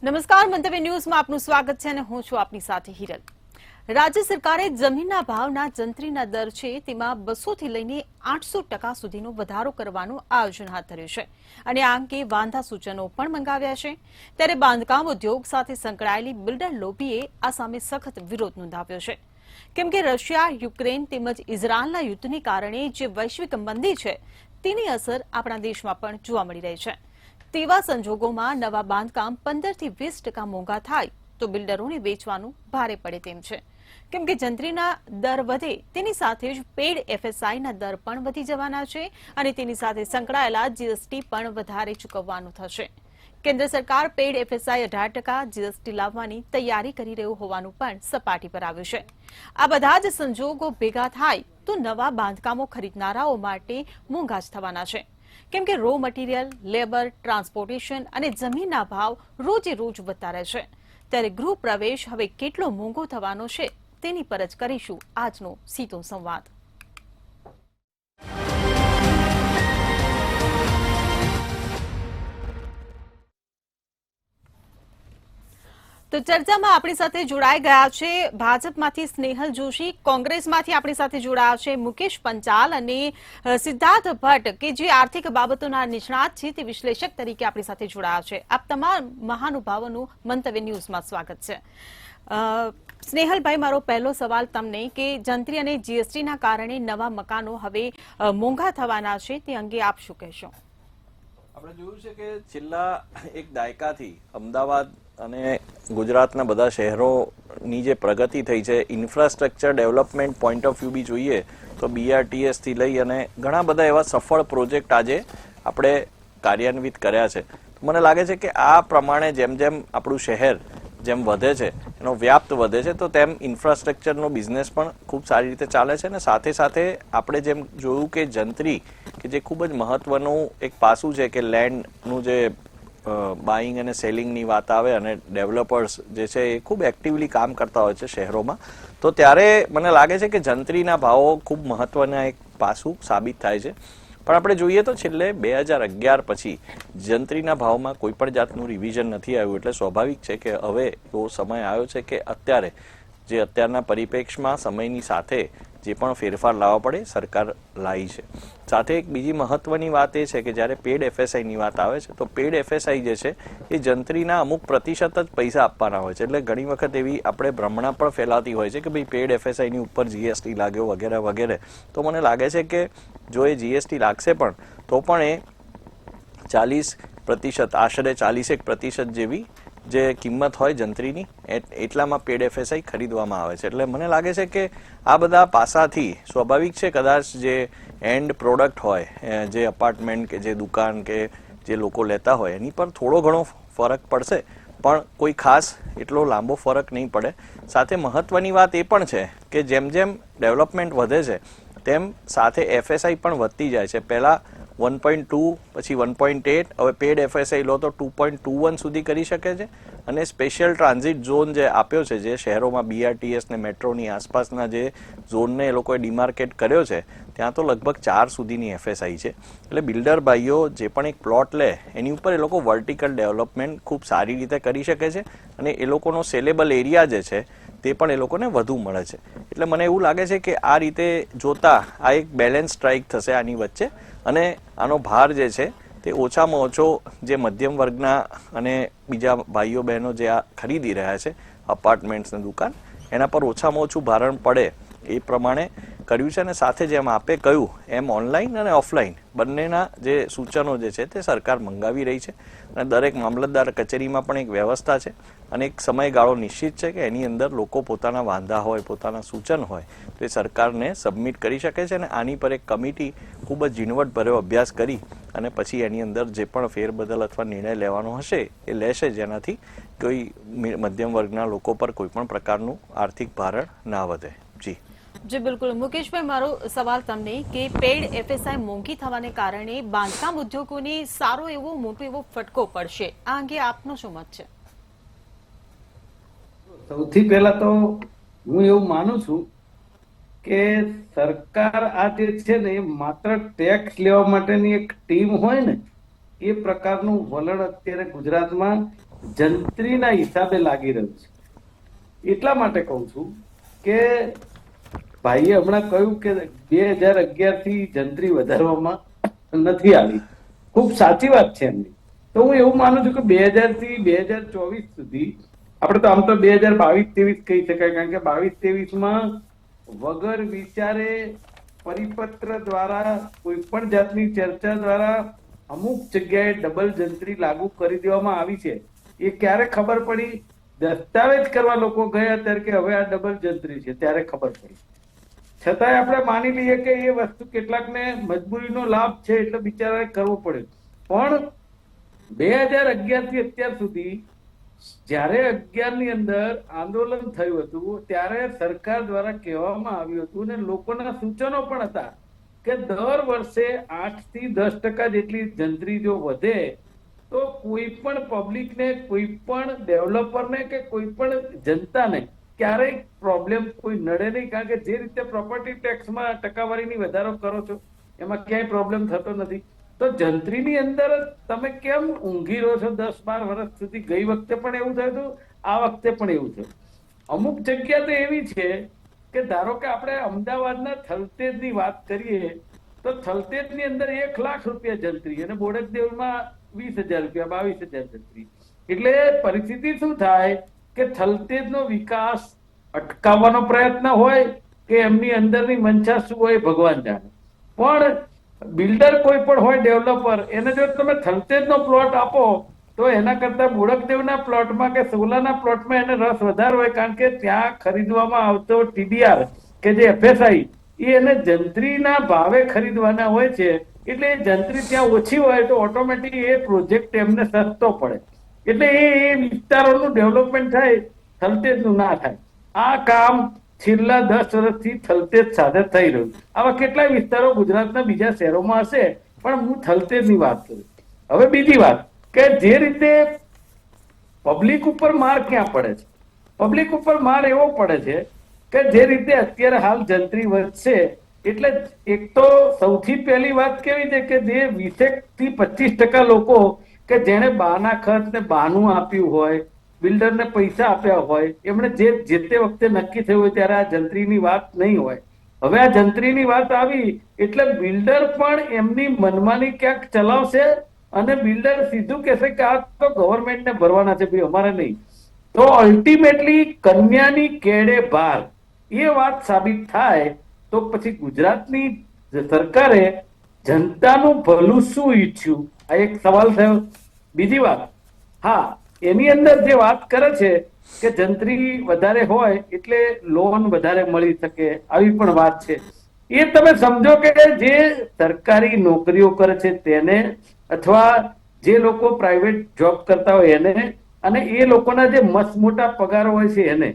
નમસ્કાર, મંતવ્ય ન્યૂઝમાં આપનું સ્વાગત છે અને હું છું આપની સાથે હિરલ। રાજ્ય સરકારે જમીનના ભાવના જંત્રીના દર છે તેમાં 200 થી લઈને 800% સુધીનો વધારો કરવાનું આયોજન હાથ ધર્યું છે અને આ અંગે વાંધા સૂચનો પણ મંગાવ્યા છે। ત્યારે બાંધકામ ઉદ્યોગ સાથે સંકળાયેલી બિલ્ડર લોબીએ આ સામે સખત વિરોધ નોંધાવ્યો છે, કેમ કે રશિયા, યુક્રેન તેમજ ઇઝરાયલના યુદ્ધને કારણે જે વૈશ્વિક મંદી છે તેની અસર આપણા દેશમાં પણ જોવા મળી રહી છે। તેવા સંજોગોમાં નવા બાંધકામ 15 થી 20% મોંઘા થાય તો બિલ્ડરોને વેચવાનું ભારે પડે તેમ છે, કેમ કે જંત્રીના દર વધે તેની સાથે જ પેડ એફએસઆઈના દર પણ વધી જવાના છે અને તેની સાથે સંકળાયેલા જીએસટી પણ વધારે ચૂકવવાનું થશે। કેન્દ્ર સરકાર પેડ એફએસઆઈ 18% જીએસટી લાવવાની તૈયારી કરી રહ્યું હોવાનું પણ સપાટી પર આવ્યું છે। આ બધા જ સંજોગો ભેગા થાય તો નવા બાંધકામો ખરીદનારાઓ માટે મોંઘા જ થવાના છે, કેમ કે રો મટીરિયલ, લેબર, ટ્રાન્સપોર્ટેશન અને જમીનના ભાવ રોજે રોજ વધતા રહે છે। ત્યારે ગૃહ પ્રવેશ હવે કેટલો મોંઘો થવાનો છે તેની પર જ કરીશું આજનો સીધો સંવાદ। તો ચર્ચામાં આપણી સાથે જોડાઈ ગયા છે ભાજપમાંથી સ્નેહલ જોશી, કોંગ્રેસમાંથી આપણી સાથે જોડાયા છે મુકેશ પંચાલ અને સિદ્ધાર્થ ભટ્ટ કે જે આર્થિક બાબતોના નિષ્ણાત છે તે વિશ્લેષક તરીકે આપણી સાથે જોડાયા છે। આપ તમામ મહાનુભાવોનું મંતવ્ય ન્યૂઝમાં સ્વાગત છે। સ્નેહલભાઈ, મારો પહેલો સવાલ તમને કે જંત્રી અને જીએસટીના કારણે નવા મકાનો હવે મોંઘા થવાના છે તે અંગે આપ શું કહેશો? આપણે જોયું છે કે છેલ્લા એક દાયકાથી અમદાવાદ અને ગુજરાતના બધા શહેરોની જે પ્રગતિ થઈ છે, infrastructure development point of view બી જોઈએ તો BRTS થી લઈ અને ઘણા બધા એવા સફળ પ્રોજેક્ટ આજે આપણે કાર્યાન્વિત કર્યા છે। મને લાગે છે કે આ પ્રમાણે જેમ જેમ આપણું શહેર જેમ વધે છે, એનો વ્યાપ્ત વધે છે, તો તેમ ઇન્ફ્રાસ્ટ્રક્ચરનો બિઝનેસ પણ ખૂબ સારી રીતે ચાલે છે અને સાથે સાથે આપણે જેમ જોયું કે જંત્રી કે જે ખૂબ જ મહત્વનું એક પાસું છે કે લેન્ડનું જે બાઇંગ અને સેલિંગની વાત આવે અને ડેવલપર્સ જે છે એ ખૂબ એક્ટિવલી કામ કરતા હોય છે શહેરોમાં, તો ત્યારે મને લાગે છે કે જંત્રીના ભાવો ખૂબ મહત્વના એક પાસું સાબિત થાય છે। પણ આપણે જોઈએ તો છેલ્લે 2011 પછી જંત્રીના ભાવમાં કોઈ પણ જાતનું રિવિઝન નથી આવ્યું, એટલે સ્વાભાવિક છે કે હવે એવો સમય આવ્યો છે કે અત્યારે જે અત્યારના પરિપ્રેક્ષમાં સમયની સાથે જે પણ ફેરફાર લાવવા પડે સરકાર લાવી છે। સાથે એક બીજી મહત્વની વાત એ છે કે જ્યારે પેડ એફએસઆઈની વાત આવે છે તો પેડ એફએસઆઈ જે છે એ જંત્રીના અમુક પ્રતિશત જ પૈસા આપવાના હોય છે, એટલે ઘણી વખત એવી આપણે ભ્રમણા પણ ફેલાતી હોય છે કે ભાઈ પેડ એફએસઆઈની ઉપર જીએસટી લાગ્યો વગેરે વગેરે। તો મને લાગે છે કે જો એ જીએસટી લાગશે પણ તો પણ એ 40%, આશરે 40% જેવી જે કિંમત હોય જંત્રીની એટલામાં પેડ એફએસઆઈ ખરીદવામાં આવે છે। એટલે મને લાગે છે કે આ બધા પાસાથી સ્વાભાવિક છે કદાચ જે એન્ડ પ્રોડક્ટ હોય, જે અપાર્ટમેન્ટ કે જે દુકાન કે જે લોકો લેતા હોય એની પર થોડો ઘણો ફરક પડશે, પણ કોઈ ખાસ એટલો લાંબો ફરક નહીં પડે। સાથે મહત્વની વાત એ પણ છે કે જેમ જેમ ડેવલપમેન્ટ વધે છે તેમ સાથે એફએસઆઈ પણ વધતી જાય છે। પહેલાં 1.2 પછી 1.8, હવે પેડ એફએસઆઈ લો તો 2.21 સુધી કરી શકે છે અને સ્પેશિયલ ટ્રાન્ઝિટ ઝોન જે આપ્યો છે, જે શહેરોમાં BRTS ને મેટ્રોની આસપાસના જે ઝોનને એ લોકોએ ડિમાર્કેટ કર્યો છે ત્યાં તો લગભગ 4 સુધીની એફએસઆઈ છે। એટલે બિલ્ડર ભાઈઓ જે પણ એક પ્લોટ લે એની ઉપર એ લોકો વર્ટિકલ ડેવલપમેન્ટ ખૂબ સારી રીતે કરી શકે છે અને એ લોકોનો સેલેબલ એરિયા જે છે તે પણ એ લોકોને વધુ મળે છે। એટલે મને એવું લાગે છે કે આ રીતે જોતા આ એક બેલેન્સ સ્ટ્રાઇક થશે આની વચ્ચે અને આનો ભાર જે છે તે ઓછામાં ઓછો જે મધ્યમ વર્ગના અને બીજા ભાઈઓ બહેનો જે આ ખરીદી રહ્યા છે અપાર્ટમેન્ટ્સની દુકાન, એના પર ઓછામાં ઓછું ભારણ પડે એ પ્રમાણે કર્યું છે। અને સાથે જેમ આપે કહ્યું એમ ઓનલાઈન અને ઓફલાઈન બંનેના જે સૂચનો જે છે તે સરકાર મંગાવી રહી છે અને દરેક મામલતદાર કચેરીમાં પણ એક વ્યવસ્થા છે અને એક સમયગાળો નિશ્ચિત છે કે એની અંદર લોકો પોતાના વાંધા હોય, પોતાના સૂચન હોય તો એ સરકારને સબમિટ કરી શકે છે અને આની પર એક કમિટી ખૂબ જ ઝીણવટભર્યો અભ્યાસ કરી અને પછી એની અંદર જે પણ ફેરબદલ અથવા નિર્ણય લેવાનો હશે એ લેશે, જેનાથી કોઈ મધ્યમ વર્ગના લોકો પર કોઈ પણ પ્રકારનું આર્થિક ભારણ ના વધે। જી બિલકુલ મુકેશભાઈ, મારો સવાલ તમને કે પેડ એફએસઆઈ મોંઘી થવાને કારણે બાંધકામ ઉદ્યોગોને સારો એવો મોટો એવો ફટકો પડશે, આ અંગે આપનો શું મત છે? સૌથી પહેલા તો હું એવું માનું છું કે સરકાર આ જે છે ને એ માત્ર ટેક્સ લેવા માટેની એક ટીમ હોય ને એ પ્રકારનું વલણ અત્યારે ગુજરાતમાં જંત્રીના હિસાબે લાગી રહ્યું છે. એટલા માટે કહું છું કે ભાઈએ હમણાં કહ્યું કે 2011 થી જંત્રી વધારવામાં નથી આવી. ખૂબ સાચી વાત છે એમની. તો હું એવું માનું છું કે 2000 થી 2024 સુધી, આપણે તો આમ તો 2022-23 કહી શકાય, કારણ કે 22-23 વગર વિચારે પરિપત્ર દ્વારા કોઈ પણ જાતની ચર્ચા દ્વારા અમુક જગ્યાએ ડબલ જંત્રી લાગુ કરી દેવામાં આવી છે. એ ક્યારે ખબર પડી? દસ્તાવેજ કરવા લોકો ગયા ત્યારે કે હવે આ ડબલ જંત્રી છે, ત્યારે ખબર પડી. છતાંય આપણે માની લઈએ કે એ વસ્તુ કેટલાકને મજબૂરીનો લાભ છે એટલે બિચારાએ કરવો પડે. પણ 2011 થી અત્યાર સુધી જ્યારે 11 ની અંદર આંદોલન થયું હતું ત્યારે સરકાર દ્વારા કહેવામાં આવ્યું હતું અને લોકોના સૂચનો પણ હતા કે દર વર્ષે 8 થી 10% જેટલી જંત્રી જો વધે તો કોઈ પણ પબ્લિકને, કોઈ પણ ડેવલપરને કે કોઈ પણ જનતાને ક્યારેય પ્રોબ્લેમ કોઈ નડે નહીં, કારણ કે જે રીતે પ્રોપર્ટી ટેક્સમાં ટકાવારીની વધારો કરો છો એમાં ક્યાંય પ્રોબ્લેમ થતો નથી. તો જંત્રીની અંદર તમે કેમ ઊંઘી રહો છો 10-12 વર્ષ સુધી? ગઈ વખતે પણ એવું થયું હતું, આ વખતે પણ એવું થયું. અમુક જગ્યા તો એવી છે કે ધારો કે આપણે અમદાવાદના થલતેજની વાત કરીએ તો થલતેજની અંદર 1 લાખ રૂપિયા જંત્રી અને બોડકદેવમાં 20,000 રૂપિયા, 22,000 જંત્રી. એટલે પરિસ્થિતિ શું થાય કે થલતેજનો વિકાસ અટકાવવાનો પ્રયત્ન હોય કે એમની અંદરની મંશા શું હોય ભગવાન જાણે. પણ બિલ્ડર કોઈ પણ હોય, ડેવલપર, એને જો તમે થલતેજનો પ્લોટ આપો તો એના કરતા બોડકદેવના પ્લોટમાં કે સોલાના પ્લોટમાં એને રસ વધારે હોય, કારણ કે ત્યાં ખરીદવામાં આવતો TDR કે જે FSI એને જંત્રીના ભાવે ખરીદવાના હોય છે. એટલે એ જંત્રી ત્યાં ઓછી હોય તો ઓટોમેટિક એ પ્રોજેક્ટ એમને સસ્તો પડે. એટલે એ વિસ્તારોનું ડેવલપમેન્ટ થાય, થલતેજનું ના થાય. આ કામ છેલ્લા 10 વર્ષથી થલતેજ સાથે થઈ રહ્યું. આવા કેટલાય વિસ્તારો ગુજરાતના બીજા શહેરોમાં હશે, પણ હું થલતેજની વાત કરું. હવે બીજી વાત કે જે રીતે પબ્લિક ઉપર માર ક્યાં પડે છે? પબ્લિક ઉપર માર એવો પડે છે કે જે રીતે અત્યારે હાલ જંત્રી વધશે એટલે એક તો સૌથી પહેલી વાત કેવી છે કે જે 20 થી 25% લોકો કે જેણે બાના ખર્ચ ને બાનું આપ્યું હોય, બિલ્ડરને પૈસા આપ્યા હોય, એમણે જે તે વખતે નક્કી થયું હોય ત્યારે આ જંત્રીની વાત નહીં હોય. હવે આ જંત્રીની વાત આવી એટલે બિલ્ડર પણ એમની મનમાની ક્યાંક ચલાવશે અને બિલ્ડર સીધું કહેશે કે આ તો ગવર્મેન્ટને ભરવાના છે ભાઈ, અમારે નહીં. તો અલ્ટિમેટલી કન્યાની કેડે ભાર એ વાત સાબિત થાય તો પછી ગુજરાતની સરકારે જનતાનું ભલું શું ઈચ્છ્યું? આ એક સવાલ થયો. બીજી વાત, હા, એની અંદર જે વાત કરે છે કે જંત્રી વધારે હોય એટલે લોન વધારે મળી શકે, આવી પણ વાત છે. એ તમે સમજો કે જે સરકારી નોકરીઓ કરે છે તેને, અથવા જે લોકો પ્રાઇવેટ જોબ કરતા હોય એને, અને એ લોકોના જે મસ્ત મોટા પગારો હોય છે એને,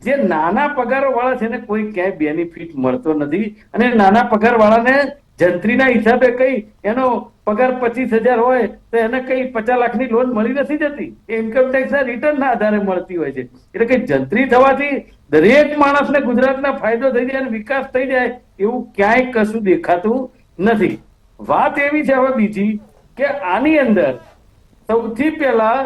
જે નાના પગારો વાળા છે ને કોઈ ક્યાંય બેનિફિટ મળતો નથી. અને નાના પગાર વાળાને જંત્રીના હિસાબે કઈ એનો પગાર 25,000 હોય તો એને કઈ 50 લાખની લોન મળી નથી જતી, એ ઇન્કમ ટેક્સના રિટર્નના આધારે મળતી હોય છે. એટલે કે જંત્રી થવાથી દરેક માણસને ગુજરાતના ફાયદો થઈ જાય અને વિકાસ થઈ જાય એવું ક્યાંય કશું દેખાતું નથી. વાત એવી છે હવે બીજી કે આની અંદર સૌથી પહેલા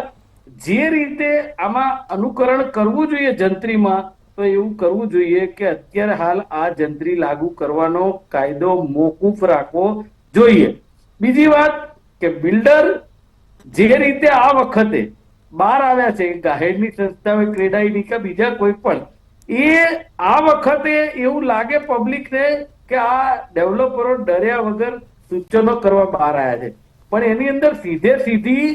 જે રીતે આમાં અનુકરણ કરવું જોઈએ જંત્રીમાં, તો એવું કરવું જોઈએ કે અત્યારે હાલ આ જંત્રી લાગુ કરવાનો કાયદો મોકૂફ રાખવો જોઈએ. બીજી વાત કે બિલ્ડર જે રીતે આ વખતે બહાર આવ્યા છે, ગાહેડની સંસ્થાઓ, ક્રેડાઈની કે બીજા કોઈ પણ, એ આ વખતે એવું લાગે પબ્લિકને કે આ ડેવલપરો ડર્યા વગર સૂચનો કરવા બહાર આવ્યા છે. પણ એની અંદર સીધે સીધી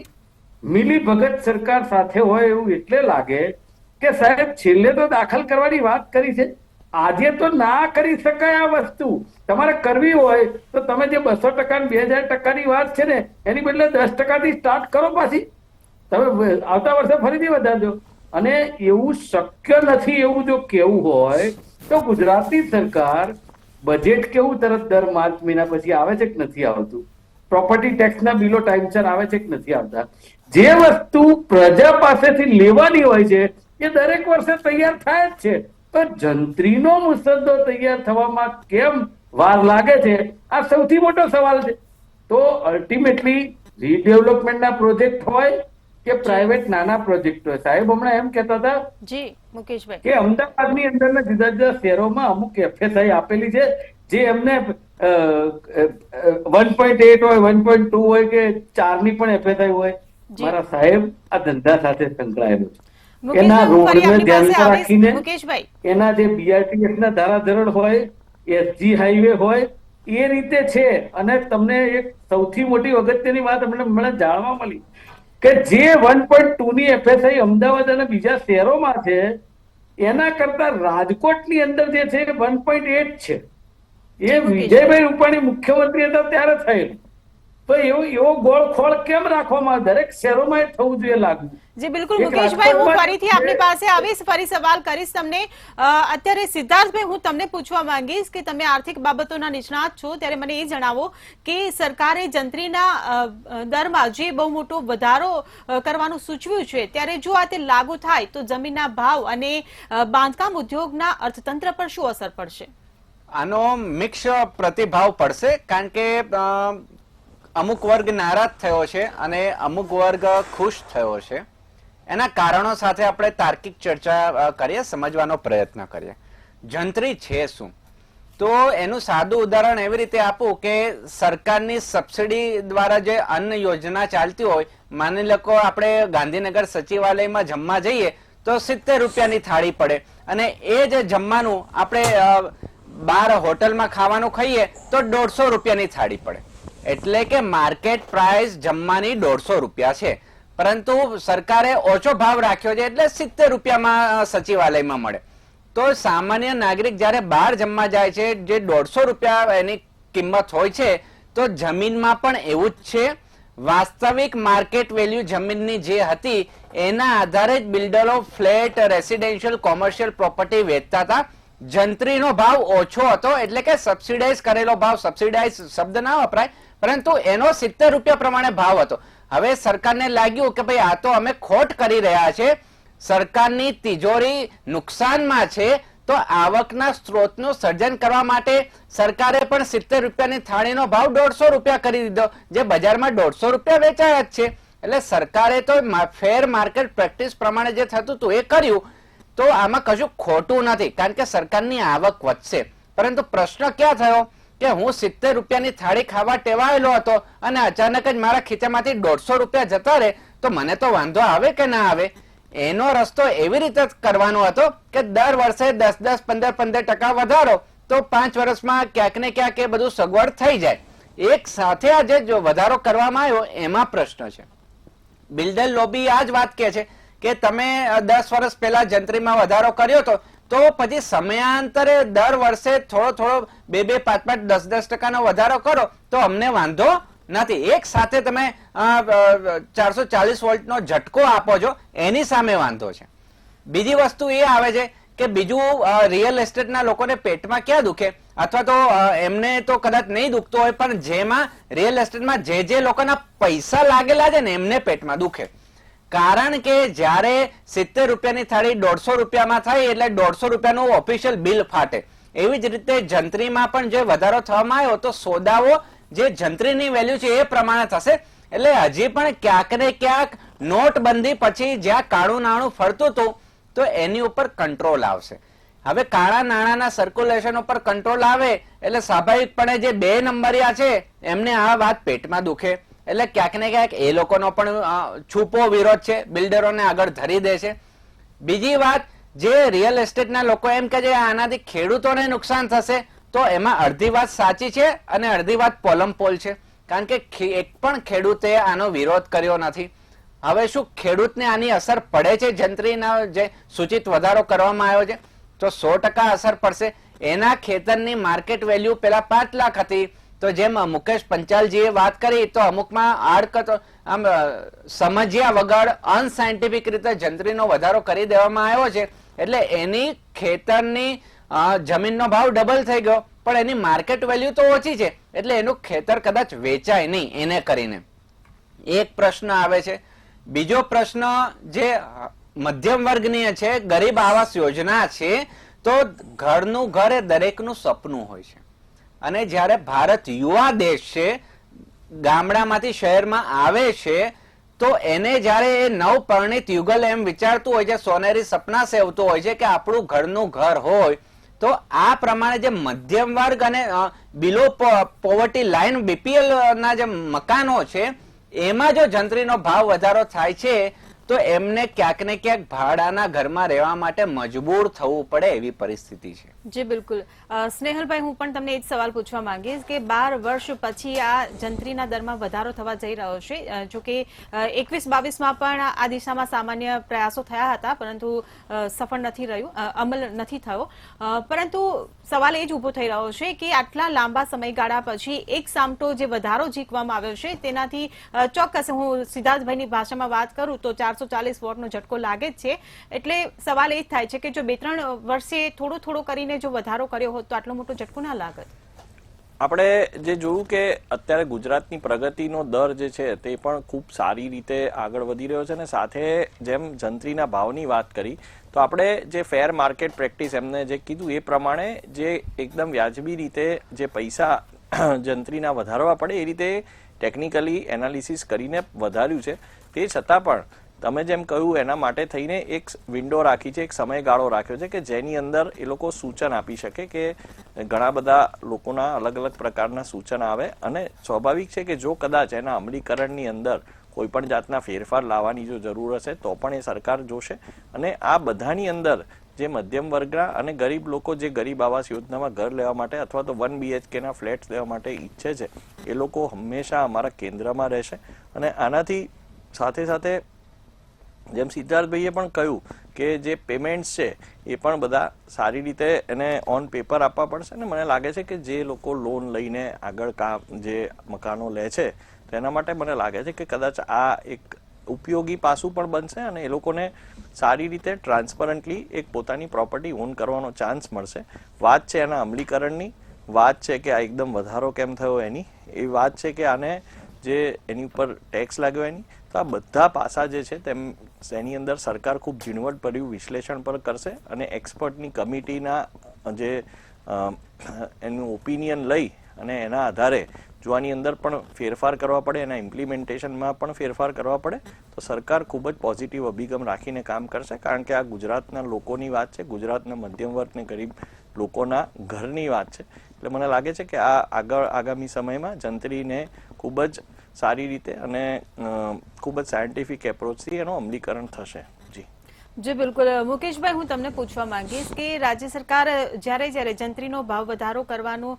મિલી ભગત સરકાર સાથે હોય એવું એટલે લાગે કે સાહેબ છેલ્લે તો દાખલ કરવાની વાત કરી છે, આજે તો ના કરી શકાય આ વસ્તુ. તમારે કરવી હોય તો તમે જે 200% ને 2000% વાત છે ને એની બદલે 10% સ્ટાર્ટ કરો. પાછી તમે આવતા વર્ષે ફરીથી વધારજો. અને એવું શક્ય નથી એવું જો કેવું હોય તો ગુજરાતની સરકાર બજેટ કેવું તરત દર માર્ચ મહિના પછી આવે છે કે નથી આવતું? પ્રોપર્ટી ટેક્સના બિલો ટાઈમસર આવે છે કે નથી આવતા? જે વસ્તુ પ્રજા પાસેથી લેવાની હોય છે એ દરેક વર્ષે તૈયાર થાય જ છે. તો જંત્રીનો મુસદ્દો તૈયાર થવામાં કેમ વાર લાગે છે, આ સૌથી મોટો સવાલ છે. તો અલ્ટિમેટલી રીડેવલપમેન્ટના પ્રોજેક્ટ હોય કે પ્રાઇવેટ નાના પ્રોજેક્ટ હોય. સાહેબ હમણાં એમ કહેતા હતા જી મુકેશભાઈ, કે અમદાવાદની અંદરના જુદા જુદા શહેરોમાં અમુક FSI આપેલી છે જે એમને 1.8 હોય, 1.2 હોય કે 4 ની પણ FSI હોય. જી. મારા સાહેબ આ ધંધા સાથે સંકળાયેલો છે. મુકેશભાઈ, એના હું ફરી રોડને આપની પાસે ધ્યાનમાં આવીશ. રાખીને મુકેશભાઈ, એના જે BRTS ના ધારાધોરણ હોય, SG હાઈવે હોય, એ રીતે છે. અને તમને એક સૌથી મોટી અગત્યની વાત મને જાણવા મળી કે જે 1.2 ની FSI અમદાવાદ અને બીજા શહેરોમાં છે એના કરતા રાજકોટની અંદર જે છે 1.8 છે. એ જી, મુકેશભાઈ. વિજયભાઈ રૂપાણી મુખ્યમંત્રી હતા ત્યારે થયેલું. તો એવો ગોળ ખોળ કેમ રાખવામાં આવે? દરેક શહેરોમાં એ થવું જોઈએ લાગુ. જી બિલકુલ એક મુકેશભાઈ, હું રાજકોટમાં ફરીથી આપની પાસે આવીશ, ફરી સવાલ કરીશ તમને. અત્યારે સિદ્ધાર્થભાઈ, હું તમને પૂછવા માંગીશ કે તમે આર્થિક બાબતોના નિષ્ણાત છો, ત્યારે મને એ જણાવો કે સરકારે જંત્રીના દરમાં જે બહુ મોટો વધારો કરવાનું સૂચવ્યું છે, ત્યારે જો આ તે લાગુ થાય તો જમીનના ભાવ અને બાંધકામ ઉદ્યોગના અર્થતંત્ર પર શું અસર પડશે? આનો મિક્સ પ્રતિભાવ પડશે, કારણ કે અમુક વર્ગ નારાજ થયો છે અને અમુક વર્ગ ખુશ થયો છે. એના કારણો સાથે આપણે તાર્કિક ચર્ચા કરીએ, સમજવાનો પ્રયત્ન કરીએ. જંત્રી છે શું? તો એનું સાદું ઉદાહરણ એવી રીતે આપું કે સરકારની સબસિડી દ્વારા જે અન્ન યોજના ચાલતી હોય, માની લો આપણે ગાંધીનગર સચિવાલયમાં જમવા જઈએ તો 70 રૂપિયાની થાળી પડે, અને એ જે જમવાનું આપણે બહાર હોટલમાં ખાવાનું ખાઈએ તો 150 રૂપિયાની થાળી પડે. એટલે કે માર્કેટ પ્રાઇસ જમવાની 150 રૂપિયા છે, પરંતુ સરકારે ઓછો ભાવ રાખ્યો છે એટલે 70 રૂપિયામાં સચિવાલયમાં મળે. તો સામાન્ય નાગરિક જયારે બહાર જમવા જાય છે, જે 150 રૂપિયા એની કિંમત હોય છે, તો જમીનમાં પણ એવું જ છે. વાસ્તવિક માર્કેટ વેલ્યુ જમીનની જે હતી એના આધારે જ બિલ્ડરો ફ્લેટ, રેસિડેન્શિયલ, કોમર્શિયલ પ્રોપર્ટી વેચતા હતા. જંત્રીનો ભાવ ઓછો હતો, એટલે કે સબસિડાઇઝ કરેલો ભાવ, સબસિડાઇઝ શબ્દ ના વપરાય, પરંતુ એનો 70 રૂપિયા પ્રમાણે ભાવ હતો. હવે સરકારને લાગ્યું કે ભાઈ આ તો અમે ખોટ કરી રહ્યા છે, સરકારની તિજોરી નુકસાનમાં છે, તો આવકના સ્ત્રોતનું સર્જન કરવા માટે સરકારે પણ 70 રૂપિયાની થાળીનો ભાવ 150 રૂપિયા કરી દીધો, જે બજારમાં 150 રૂપિયા વેચાય જ છે. એટલે સરકારે તો ફેર માર્કેટ પ્રેક્ટિસ પ્રમાણે જે થતું હતું એ કર્યું. તો આમાં કશું ખોટું નથી, કારણ કે સરકારની આવક વધશે. પરંતુ પ્રશ્ન ક્યાં થયો કે હું 70 રૂપિયાની થાળી ખાવા ટેવાયેલો હતો અને અચાનક જ મારા ખીચામાંથી 150 રૂપિયા જતા રહે તો મને તો વાંધો આવે કે ના આવે? એનો રસ્તો એવી રીતે કરવાનો હતો કે દર વર્ષે 10-10, 15-15% વધારો, તો 5 વર્ષમાં ક્યાંક ને ક્યાંક એ બધું સગવડ થઈ જાય. એક સાથે આ જે વધારો કરવામાં આવ્યો એમાં પ્રશ્ન છે. બિલ્ડર લોબી આ જ વાત કહે છે કે તમે 10 વર્ષ પહેલા જંત્રીમાં વધારો કર્યો હતો, તો પછી સમયાંતરે દર વર્ષે થોડો 2-2, 5-5, 10-10% વધારો કરો તો અમને વાંધો નથી. એક સાથે તમે 440 વોલ્ટનો ઝટકો આપો છો, એની સામે વાંધો છે. બીજી વસ્તુ એ આવે છે કે બીજું રિયલ એસ્ટેટના લોકોને પેટમાં ક્યાં દુખે, અથવા તો એમને તો કદાચ નહીં દુખતો હોય, પણ જેમાં રિયલ એસ્ટેટમાં જે લોકોના પૈસા લાગેલા છે ને એમને પેટમાં દુખે. કારણ કે જ્યારે 70 રૂપિયાની થાળી 150 રૂપિયામાં થાય એટલે 150 રૂપિયાનું ઓફિશિયલ બિલ ફાટે. એવી જ રીતે જંત્રીમાં પણ જે વધારો થવામાં આવ્યો તો સોદાઓ જે જંત્રીની વેલ્યુ છે એ પ્રમાણે થશે. એટલે હજી પણ ક્યાંક ને ક્યાંક નોટબંધી પછી જ્યાં કાળું નાણું ફરતું હતું તો એની ઉપર કંટ્રોલ આવશે. હવે કાળા નાણાંના સર્ક્યુલેશન ઉપર કંટ્રોલ આવે એટલે સ્વાભાવિકપણે જે 2 નંબરિયા છે એમને આ વાત પેટમાં દુખે. એટલે ક્યાંક ને ક્યાંક એ લોકોનો પણ છુપો વિરોધ છે, બિલ્ડરોને આગળ ધરી દે છે. બીજી વાત, જે રિયલ એસ્ટેટના લોકો એમ કે છે આનાથી ખેડૂતોને નુકસાન થશે, તો એમાં અડધી વાત સાચી છે અને અડધી વાત પોલમપોલ છે. કારણ કે એક પણ ખેડૂતે આનો વિરોધ કર્યો નથી. હવે શું ખેડૂતને આની અસર પડે છે? જંત્રીના જે સૂચિત વધારો કરવામાં આવ્યો છે તો 100% અસર પડશે. એના ખેતરની માર્કેટ વેલ્યુ પેલા 5 લાખ હતી, તો જેમ મુકેશ પંચાલજીએ વાત કરી તો અમુકમાં આડકત આમ સમજ્યા વગર અનસાયન્ટિફિક રીતે જંત્રીનો વધારો કરી દેવામાં આવ્યો છે. એટલે એની ખેતરની જમીનનો ભાવ ડબલ થઈ ગયો, પણ એની માર્કેટ વેલ્યુ તો ઓછી છે, એટલે એનું ખેતર કદાચ વેચાય નહીં એને કરીને. એક પ્રશ્ન આવે છે. બીજો પ્રશ્ન જે મધ્યમ વર્ગની છે, ગરીબ આવાસ યોજના છે, તો ઘરનું ઘર એ દરેકનું સપનું હોય છે. અને જ્યારે ભારત યુવા દેશ છે, ગામડામાંથી શહેરમાં આવે છે, તો એને જ્યારે એ નવપરિણીત યુગલ એમ વિચારતું હોય છે, સોનેરી સપના સેવતું હોય છે કે આપણું ઘરનું ઘર હોય, તો આ પ્રમાણે જે મધ્યમ વર્ગ અને બિલો પોવર્ટી લાઈન બીપીએલ ના જે મકાનો છે એમાં જો જંત્રીનો ભાવ વધારો થાય છે તો એમને ક્યાંક ને ક્યાંક ભાડાના ઘરમાં રહેવા માટે મજબૂર થવું પડે એવી પરિસ્થિતિ છે. જી બિલકુલ. સ્નેહલભાઈ, હું પણ તમને એ જ સવાલ પૂછવા માંગીશ કે 12 વર્ષ પછી આ જંત્રીના દરમાં વધારો થવા જઈ રહ્યો છે. જો કે 21-22માં પણ આ દિશામાં સામાન્ય પ્રયાસો થયા હતા, પરંતુ સફળ નથી રહ્યું, અમલ નથી થયો. પરંતુ સવાલ એ જ ઉભો થઈ રહ્યો છે કે આટલા લાંબા સમયગાળા પછી એક સામટો જે વધારો ઝીકવામાં આવ્યો છે તેનાથી ચોક્કસ, હું સિદ્ધાર્થભાઈની ભાષામાં વાત કરું તો 440 વોટનો ઝટકો લાગે જ છે. એટલે સવાલ એ જ થાય છે કે જો 2-3 વર્ષે થોડું કરીને જો વધારો કર્યો હોત તો આટલો મોટો ઝટકો ના લાગત. આપણે જે જોયું કે અત્યારે ગુજરાતની પ્રગતિનો દર જે છે તે પણ ખૂબ સારી રીતે આગળ વધી રહ્યો છે, અને સાથે જેમ જંત્રીના ભાવની વાત કરી તો આપણે જે ફેર માર્કેટ પ્રેક્ટિસ એમને જે કીધું એ પ્રમાણે જે એકદમ વ્યાજબી રીતે જે પૈસા જંત્રીના વધારવા પડે એ રીતે ટેકનિકલી એનાલિસિસ કરીને વધાર્યું છે. તે છતાં પણ તમે જેમ કહ્યું એના માટે થઈને એક વિન્ડો રાખી છે, એક સમયગાળો રાખ્યો છે કે જેની અંદર એ લોકો સૂચન આપી શકે, કે ઘણા બધા લોકોના અલગ અલગ પ્રકારના સૂચન આવે, અને સ્વાભાવિક છે કે જો કદાચ એના અમલીકરણની અંદર કોઈ પણ જાતના ફેરફાર લાવવાની જો જરૂર હશે તો પણ એ સરકાર જોશે. અને આ બધાની અંદર જે મધ્યમ વર્ગના અને ગરીબ લોકો જે ગરીબ આવાસ યોજનામાં ઘર લેવા માટે અથવા તો 1 BHK ના ફ્લેટ્સ લેવા માટે ઈચ્છે છે એ લોકો હંમેશા અમારા કેન્દ્રમાં રહેશે. અને આનાથી સાથે સાથે જેમ સિદ્ધાર્થભાઈએ પણ કહ્યું કે જે પેમેન્ટ્સ છે એ પણ બધા સારી રીતે એને ઓન પેપર આપવા પડશે. અને મને લાગે છે કે જે લોકો લોન લઈને આગળ જે મકાનો લે છે તેના માટે મને લાગે છે કે કદાચ આ એક ઉપયોગી પાસું પણ બનશે, અને એ લોકોને સારી રીતે ટ્રાન્સપરન્ટલી એક પોતાની પ્રોપર્ટી ઓન કરવાનો ચાન્સ મળશે. વાત છે એના અમલીકરણની, વાત છે કે આ એકદમ વધારો કેમ થયો એની, એ વાત છે કે આને જે એની ઉપર ટેક્સ લાગ્યો એની. તો આ બધા પાસા જે છે તેમ એની અંદર સરકાર ખૂબ ઝીણવટભર્યું વિશ્લેષણ પર કરશે, અને એક્સપર્ટની કમિટીના જે એનું ઓપિનિયન લઈ અને એના આધારે જો આની અંદર પણ ફેરફાર કરવા પડે, એના ઇમ્પ્લિમેન્ટેશનમાં પણ ફેરફાર કરવા પડે તો સરકાર ખૂબ જ પોઝિટિવ અભિગમ રાખીને કામ કરશે. કારણ કે આ ગુજરાતના લોકોની વાત છે, ગુજરાતના મધ્યમ વર્ગ ને ગરીબ લોકોના ઘરની વાત છે. એટલે મને લાગે છે કે આ આગામી સમયમાં જંત્રીને ખૂબ જ સારી રીતે અને ખૂબ જ સાયન્ટિફિક એપ્રોચથી એનું અમલીકરણ થશે. જી બિલકુલ. મુકેશભાઈ, હું તમને પૂછવા માંગીશ કે રાજ્ય સરકાર જ્યારે જંત્રીનો ભાવ વધારો કરવાનું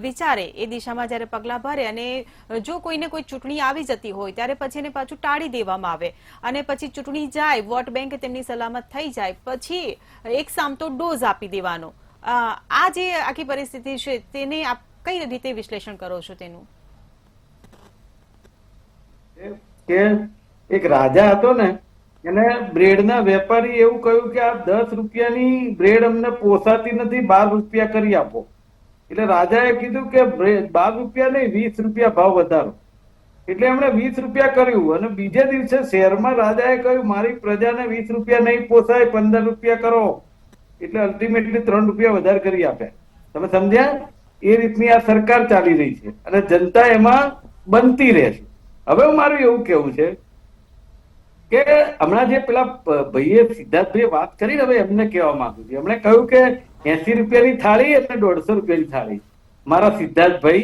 વિચારે, એ દિશામાં જ્યારે પગલાં ભરે, અને જો કોઈને કોઈ ચૂંટણી આવી જતી હોય ત્યારે પછી એને પાછું ટાળી દેવામાં આવે, અને પછી ચૂંટણી જાય, વોટ બેંક તેમની સલામત થઈ જાય, પછી એક સામતો ડોઝ આપી દેવાનો, આ જે આખી પરિસ્થિતિ છે તેને આપ કઈ રીતે વિશ્લેષણ કરો છો તેનું? કે એક રાજા હતો ને, એને બ્રેડના વેપારી એવું કહ્યું કે આ 10 રૂપિયાની બ્રેડ અમને પોસાતી નથી, 12 રૂપિયા કરી આપો. એટલે રાજાએ કીધું કે 12 રૂપિયા નહીં, 20 રૂપિયા ભાવ વધારો. એટલે એમણે 20 રૂપિયા કર્યું, અને બીજે દિવસે શહેરમાં રાજાએ કહ્યું મારી પ્રજાને 20 રૂપિયા નહીં પોસાય, 15 રૂપિયા કરો. એટલે અલ્ટિમેટલી 3 રૂપિયા વધારે કરી આપ્યા. તમે સમજ્યા? એ રીતની આ સરકાર ચાલી રહી છે, અને જનતા એમાં બનતી રહેશે. હવે મારું એવું કેવું છે કે હમણાં જે પેલા ભાઈએ સિદ્ધાર્થભાઈએ વાત કરી, હવે એમને કહેવા માંગુ છું. એમણે કહ્યું કે 80 રૂપિયાની થાળી અને 150 રૂપિયાની થાળી. મારા સિદ્ધાર્થભાઈ,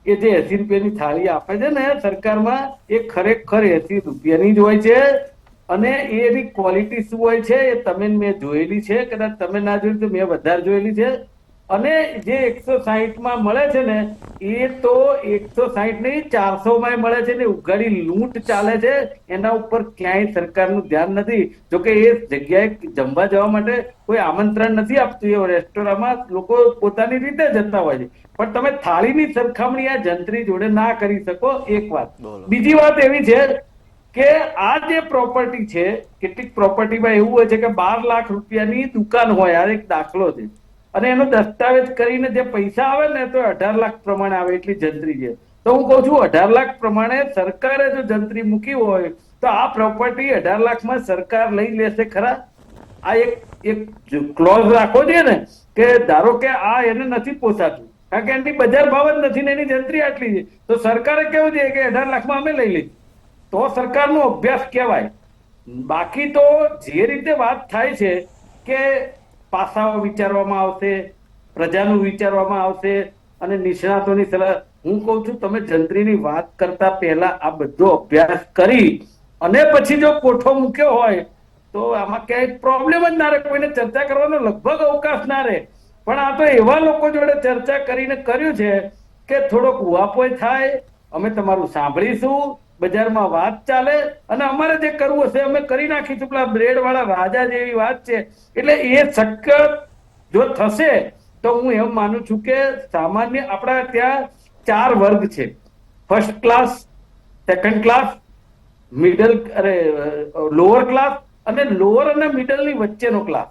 કે જે 80 રૂપિયાની થાળી આપે છે ને સરકારમાં, એ ખરેખર 80 રૂપિયાની જ હોય છે, અને એની ક્વોલિટી શું હોય છે એ તમે મેં જોયેલી છે, કદાચ તમે ના જોયેલી તો મેં વધારે જોયેલી છે. અને જે 160 માં મળે છે ને, એ તો 160 નહીં 400 માં મળે છે ને. ઉઘાડી લૂંટ ચાલે છે, એના ઉપર ક્યાંય સરકારનું ધ્યાન નથી. જોકે એ જગ્યાએ જમવા જવા માટે કોઈ આમંત્રણ નથી આપતું, એ રેસ્ટોરન્ટમાં લોકો પોતાની રીતે જતા હોય છે. પણ તમે થાળીની સરખામણી આ જંત્રી જોડે ના કરી શકો, એક વાત. બીજી વાત એવી છે કે આ જે પ્રોપર્ટી છે, કેટલીક પ્રોપર્ટીમાં એવું હોય છે કે 12 લાખ રૂપિયાની દુકાન હોય, આ એક દાખલો છે, અને એનો દસ્તાવેજ કરીને જે પૈસા આવે ને તો 18 લાખ પ્રમાણે આવે, એટલી જંત્રી છે. તો હું કઉ છું 18 લાખ પ્રમાણે સરકારે જો જંત્રી મૂકી હોય તો આ પ્રોપર્ટી 18 લાખમાં સરકાર લઈ લેશે ખરા? આ એક ક્લોઝ રાખવો જોઈએ ને, કે ધારો કે આ એને નથી પોસાતું, કારણ કે એની બજાર ભાવ જ નથી ને એની જંત્રી આટલી છે, તો સરકારે કેવું છે કે 18 લાખમાં અમે લઈ લઈશું. તો સરકારનો અભ્યાસ કહેવાય. બાકી તો જે રીતે વાત થાય છે કે પાસાઓ વિચારવામાં આવશે, પ્રજાનું વિચારવામાં આવશે અને નિષ્ણાતોની સલાહ. હું કહું છું તમે જંત્રીની વાત કરતા પહેલા આ બધો અભ્યાસ કરી અને પછી જો કોઠો મૂક્યો હોય તો આમાં ક્યાંય પ્રોબ્લેમ જ ના રહે, કોઈને ચર્ચા કરવાનો લગભગ અવકાશ ના રહે. પણ આ તો એવા લોકો જોડે ચર્ચા કરીને કર્યું છે કે થોડોક ઉહાપોય થાય, અમે તમારું સાંભળીશું, બજારમાં વાત ચાલે અને અમારે જે કરવું હશે અમે કરી નાખીશું. પેલા બ્રેડ વાળા રાજા જેવી વાત છે. એટલે એ શક્ય જો થશે તો હું એમ માનું છું કે સામાન્ય આપણા ત્યાં 4 વર્ગ છે: first class, second class, middle lower class અને લોઅર અને મિડલ ની વચ્ચેનો ક્લાસ.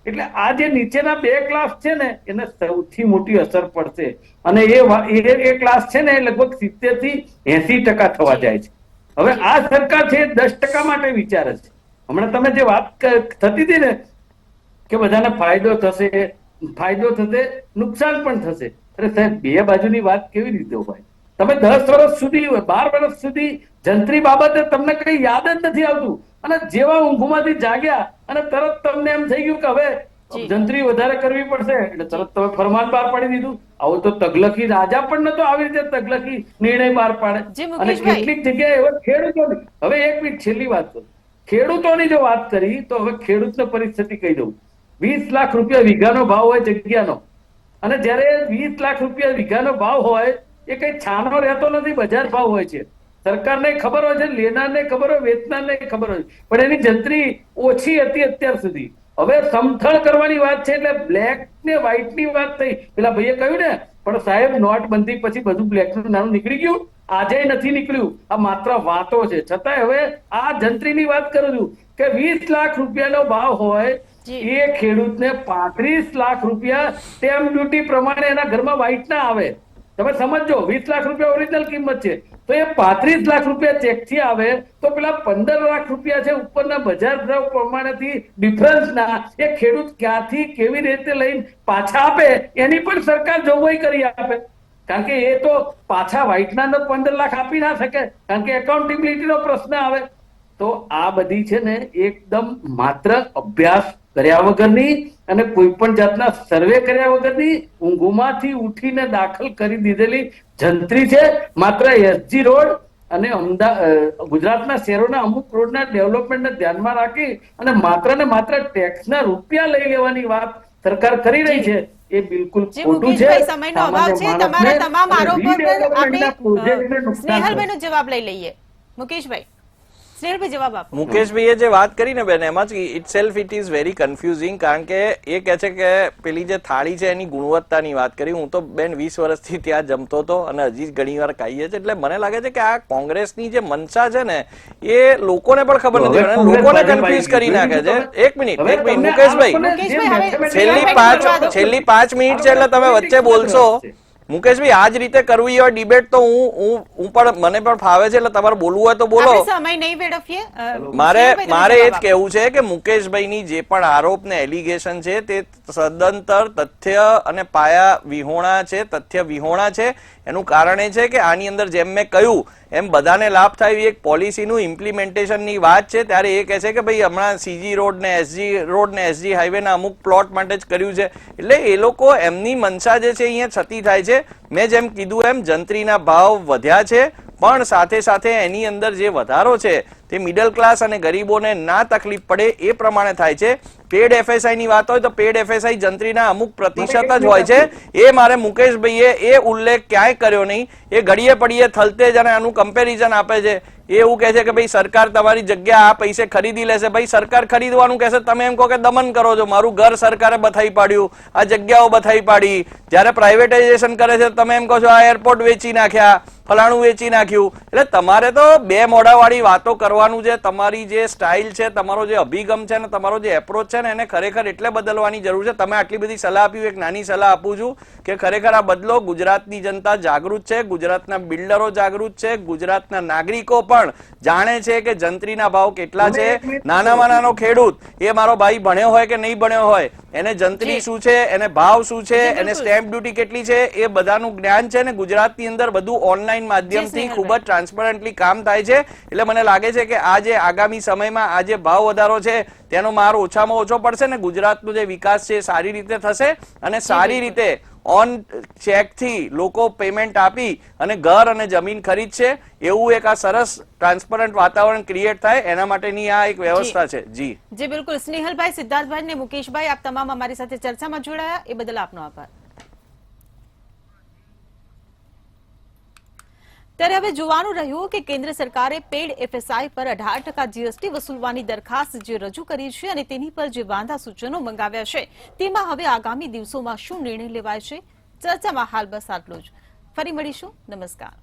એટલે આ જે નીચેના 2 ક્લાસ છે ને એને સૌથી મોટી અસર પડશે અને એ ક્લાસ છે ને લગભગ 70 થી 80% થવા જાય છે. હવે આ સરકાર છે 10% માટે વિચારે છે. હમણાં તમે જે વાત થતી હતી ને કે બધાને ફાયદો થશે, નુકસાન પણ થશે. અરે સાહેબ, 2 બાજુની વાત કેવી રીતે હોય? તમે 10 વર્ષ સુધી 12 વર્ષ સુધી જંત્રી બાબતે તમને કઈ યાદ જ નથી આવતું અને જેવા ઊંઘમાંથી જાગ્યા અને તરત તમને એમ થઈ ગયું કે હવે જંત્રી વધારે કરવી પડશે એટલે તરત તમે ફરમાન બહાર પાડી દીધું. આવું તો તગલકી રાજા પણ નતો આવી રીતે તગલકી નિર્ણય બહાર પાડે. અને કેટલીક જગ્યાએ એવા ખેડૂતો, હવે એક મિનિટ છેલ્લી વાત કરું, ખેડૂતોની જો વાત કરી તો હવે ખેડૂતને પરિસ્થિતિ કહી દઉં. 20 લાખ રૂપિયા વીઘાનો ભાવ હોય જગ્યાનો, અને જયારે 20 લાખ રૂપિયા વીઘાનો ભાવ હોય એ કઈ છાનો રહેતો નથી, બજાર ભાવ હોય છે. સરકારને ખબર હોય છે, લેનારને ખબર હોય, વેચનારને ખબર હોય, પણ એની જંત્રી ઓછી હતી અત્યાર સુધી. હવે સમથળ કરવાની વાત છે એટલે બ્લેક ને વ્હાઈટ ની વાત થઈ. પેલા ભાઈએ કહ્યું ને, પણ સાહેબ નોટબંધી પછી બધું બ્લેક નું નાનું નીકળી ગયું, આજે નથી નીકળ્યું. આ માત્ર વાતો છે. છતાંય હવે આ જંત્રીની વાત કરું છું કે 20 લાખ રૂપિયાનો ભાવ હોય એ ખેડૂતને 35 લાખ રૂપિયા સ્ટેમ્પ ડ્યુટી પ્રમાણે એના ઘરમાં વ્હાઈટ ના આવે. તમે સમજો, 20 લાખ રૂપિયા ઓરિજિનલ કિંમત છે તો એ 35 લાખ રૂપિયા ચેક થી આવે તો પેલા 15 લાખ રૂપિયા છે ઉપરના બજાર ભાવ પ્રમાણેથી ડિફરન્સ ના એ ખેડૂત ક્યાંથી કેવી રીતે લઈને પાછા આપે એની પણ સરકાર જોગવાઈ કરી આપે. કારણ કે એ તો પાછા વ્હાઈટના 15 લાખ આપી ના શકે, કારણ કે એકાઉન્ટેબિલિટીનો પ્રશ્ન આવે. તો આ બધી છે ને એકદમ માત્ર અભ્યાસ કર્યા વગરની અને કોઈ પણ જાતના સર્વે કર્યા વગરની ઊંઘમાંથી ઉઠીને દાખલ કરી દીધેલી જંત્રી છે. માત્ર એસજી રોડ અને ગુજરાતના શહેરોના અમુક રોડના ડેવલપમેન્ટને ધ્યાનમાં રાખી અને માત્ર ટેક્સના રૂપિયા લઈ લેવાની વાત સરકાર કરી રહી છે. એ બિલકુલ ખોટું છે. સમયનો અભાવ છે. તમારા તમામ આરોપો પર આપણે સ્નેહલભાઈનો જવાબ લઈ લઈએ. મુકેશભાઈ, જવાબ આપો. મુકેશભાઈએ જે વાત કરી ને બેન, એમાં જ itself it is very confusing. કારણ કે એ કહે છે કે પેલી જે થાળી છે એની ગુણવત્તાની વાત કરી. હું તો બેન 20 વર્ષથી ત્યાં જમતો હતો અને હજી ઘણી વાર ખાઈએ છે. એટલે મને લાગે છે કે આ કોંગ્રેસની જે મનસા છે ને એ લોકોને પણ ખબર નથી, લોકોને કન્ફ્યુઝ કરી નાખે છે. એક મિનિટ મુકેશભાઈ, છેલ્લી 5 મિનિટ છે એટલે તમે વચ્ચે બોલશો. મુકેશભાઈ, આ જ રીતે કરવી હોય ડિબેટ તો હું પણ મને પણ ફાવે છે, એટલે તમારે બોલવું હોય તો બોલો. સમય નહીં વેડફીએ. મારે એ જ કહેવું છે કે મુકેશભાઈની જે પણ આરોપ ને એલિગેશન છે તે સદંતર તથ્ય અને પાયા વિહોણા છે, તથ્ય વિહોણા છે. એનું કારણ એ છે કે આની અંદર જેમ મેં કહ્યું એમ બધાને લાભ થાય એવી એક પોલિસીનું ઇમ્પ્લિમેન્ટેશનની વાત છે. ત્યારે એ કહે છે કે ભાઈ હમણાં સીજી રોડ ને એસજી હાઈવે ના અમુક પ્લોટ માટે જ કર્યું છે. એટલે એ લોકો એમની મનસા જે છે અહીંયા છતી થાય છે. મેં જેમ કીધું એમ જંત્રીના ભાવ વધ્યા છે, પણ સાથે સાથે એની અંદર જે વધારો છે તે મિડલ ક્લાસ અને ગરીબોને ના તકલીફ પડે એ પ્રમાણે થાય છે. પેડ એફએસઆઈ ની વાત હોય તો પેડ એફએસઆઈ જંત્રીના અમુક પ્રતિશત જ હોય છે. એ મારે મુકેશભાઈએ એ ઉલ્લેખ ક્યાંય કર્યો નહીં. એ ઘડીએ પડીએ થલતે જ અને આનું કમ્પેરિઝન આપે છે. એ એવું કહે છે કે ભાઈ સરકાર તમારી જગ્યા આ પૈસે ખરીદી લેશે. ભાઈ સરકાર ખરીદવાનું કહેશે, તમે એમ કહો કે દમન કરો છો. મારું ઘર સરકારે બથાઈ પાડ્યું, આ જગ્યાઓ બથાઈ પાડી. જયારે પ્રાઇવેટાઇઝેશન કરે છે તમે એમ કહો છો આ એરપોર્ટ વેચી નાખ્યા, ફલાણું વેચી નાખ્યું. એટલે તમારે તો બે મોઢાવાળી વાતો કરવા કરવાનું છે, તમારી જે સ્ટાઇલ છે, તમારો જે અભિગમ છે ને તમારો જે એપ્રોચ છે ને એને ખરેખર એટલે બદલવાની જરૂર છે. તમે આટલી બધી સલાહ આપી, એક નાની સલાહ આપું છું કે ખરેખર આ બદલો. ગુજરાતની જનતા જાગૃત છે, ગુજરાતના બિલ્ડરો જાગૃત છે, ગુજરાતના નાગરિકો પણ જાણે છે કે જંત્રીના ભાવ કેટલા છે. નાનામાં નાનો ખેડૂત, એ મારો ભાઈ ભણ્યો હોય કે નહીં ભણ્યો હોય, એને જંત્રી શું છે, એને ભાવ શું છે, એને સ્ટેમ્પ ડ્યુટી કેટલી છે, એ બધાનું જ્ઞાન છે ને ગુજરાતની અંદર બધું ઓનલાઈન માધ્યમથી ખૂબ જ ટ્રાન્સપરન્ટલી કામ થાય છે. એટલે મને લાગે છે કે આ જે આગામી સમયમાં આ જે ભાવ વધારો છે તેનો માર ઓછામાં ઓછો પડશે ને ગુજરાતનો જે વિકાસ છે એ સારી રીતે થશે અને સારી રીતે ઓન ચેક થી લોકો પેમેન્ટ આપી અને ઘર અને જમીન ખરીદશે. એવું એક આ સરસ ટ્રાન્સપરન્ટ વાતાવરણ ક્રિએટ થાય એના માટેની આ એક વ્યવસ્થા છે. જી બિલકુલ. સ્નેહલભાઈ, સિદ્ધાર્થભાઈ ને મુકેશભાઈ, આપ તમામ અમારી સાથે ચર્ચામાં જોડાયા એ બદલ આપનો આભાર. ત્યારે હવે જોવાનું રહ્યું કે કેન્દ્ર સરકારે પેડ એફએસઆઈ પર 18% જીએસટી વસૂલવાની દરખાસ્ત જે રજૂ કરી છે અને તેની પર જે વાંધા સૂચનો મંગાવ્યા છે તેમાં હવે આગામી દિવસોમાં શું નિર્ણય લેવાય છે. ચર્ચામાં હાલ બસ આટલું જ. ફરી મળીશું. નમસ્કાર.